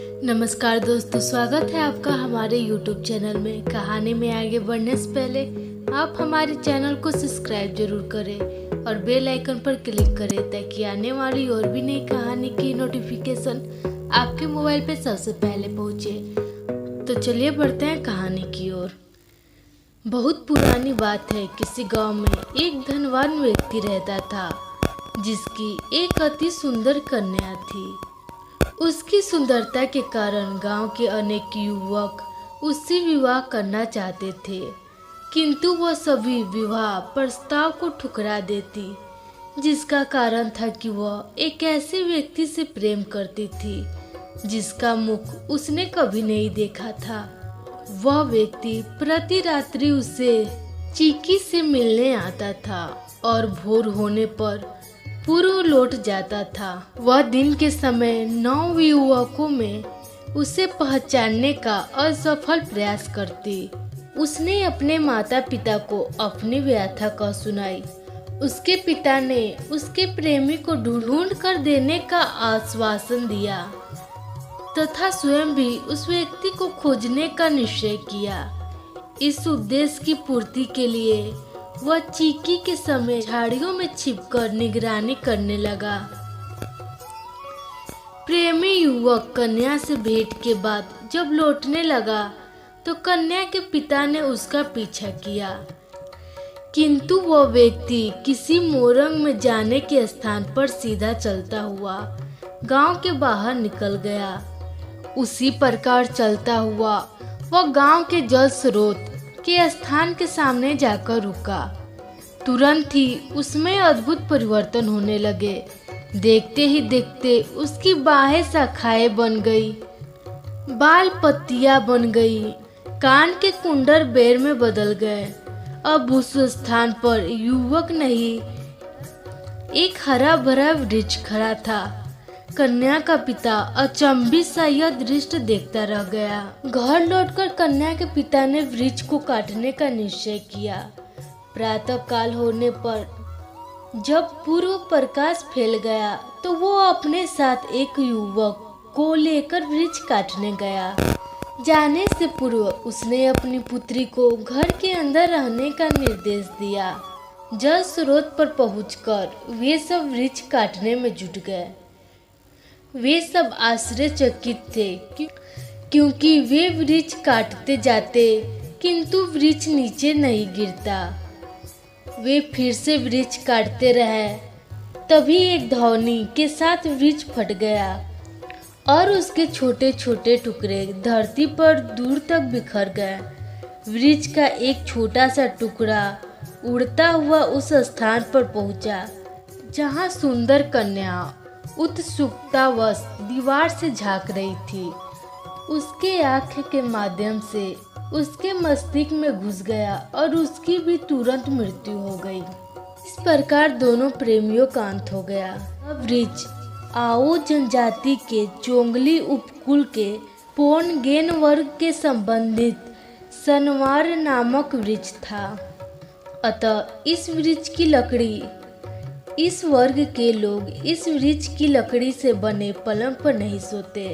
नमस्कार दोस्तों, स्वागत है आपका हमारे YouTube चैनल में। कहानी में आगे बढ़ने से पहले आप हमारे चैनल को सब्सक्राइब जरूर करें और बेल आइकन पर क्लिक करें ताकि आने वाली और भी नई कहानी की नोटिफिकेशन आपके मोबाइल पे सबसे पहले पहुंचे। तो चलिए बढ़ते हैं कहानी की ओर। बहुत पुरानी बात है, किसी गांव में एक धनवान व्यक्ति रहता था जिसकी एक अति सुंदर कन्या थी। उसकी सुंदरता के कारण गांव के अनेक युवक उससे विवाह करना चाहते थे, किंतु वह सभी विवाह प्रस्ताव को ठुकरा देती, जिसका कारण था कि वह एक ऐसे व्यक्ति से प्रेम करती थी जिसका मुख उसने कभी नहीं देखा था। वह व्यक्ति प्रति रात्रि उसे चीकी से मिलने आता था और भोर होने पर पूर्व लौट जाता था। वह दिन के समय 9 युवकों में उसे पहचानने का असफल प्रयास करती। उसने अपने माता पिता को अपनी व्यथा कह सुनाई। उसके पिता ने उसके प्रेमी को ढूंढ कर देने का आश्वासन दिया तथा स्वयं भी उस व्यक्ति को खोजने का निश्चय किया। इस उद्देश्य की पूर्ति के लिए वह चीकी के समय झाड़ियों में छिपकर निगरानी करने लगा। प्रेमी युवक कन्या से भेंट के बाद जब लौटने लगा तो कन्या के पिता ने उसका पीछा किया, किंतु वह व्यक्ति किसी मोरंग में जाने के स्थान पर सीधा चलता हुआ गांव के बाहर निकल गया। उसी प्रकार चलता हुआ वह गांव के जल स्रोत के स्थान के सामने जाकर रुका। तुरंत ही उसमें अद्भुत परिवर्तन होने लगे। देखते ही देखते उसकी बाहें शाखाएं बन गई, बाल पत्तियां बन गई, कान के कुंडल बेर में बदल गए। अब उस स्थान पर युवक नहीं, एक हरा भरा वृक्ष खड़ा था। कन्या का पिता अचंभित सा यह दृश्य देखता रह गया। घर लौटकर कन्या के पिता ने वृक्ष को काटने का निश्चय किया। प्रातः काल होने पर जब पूर्व प्रकाश फैल गया तो वो अपने साथ एक युवक को लेकर वृक्ष काटने गया। जाने से पूर्व उसने अपनी पुत्री को घर के अंदर रहने का निर्देश दिया। जल स्रोत पर पहुंचकर वे सब वृक्ष काटने में जुट गए। वे सब आश्चर्यचकित थे क्योंकि वे वृक्ष काटते जाते किंतु वृक्ष नीचे नहीं गिरता। वे फिर से वृक्ष काटते रहे, तभी एक ध्वनि के साथ वृक्ष फट गया और उसके छोटे छोटे टुकड़े धरती पर दूर तक बिखर गए। वृक्ष का एक छोटा सा टुकड़ा उड़ता हुआ उस स्थान पर पहुंचा जहां सुंदर कन्या उत्सुकतावश दीवार से झांक रही थी। उसके आँख के माध्यम से उसके मस्तिष्क में घुस गया और उसकी भी तुरंत मृत्यु हो गई। इस प्रकार दोनों प्रेमियों का अंत हो गया। अब वृक्ष आओ जनजाति के चोंगली उपकुल के पोनगेन वर्ग के संबंधित सनवार नामक वृक्ष था। अतः इस वर्ग के लोग इस वृक्ष की लकड़ी से बने पलंग पर नहीं सोते।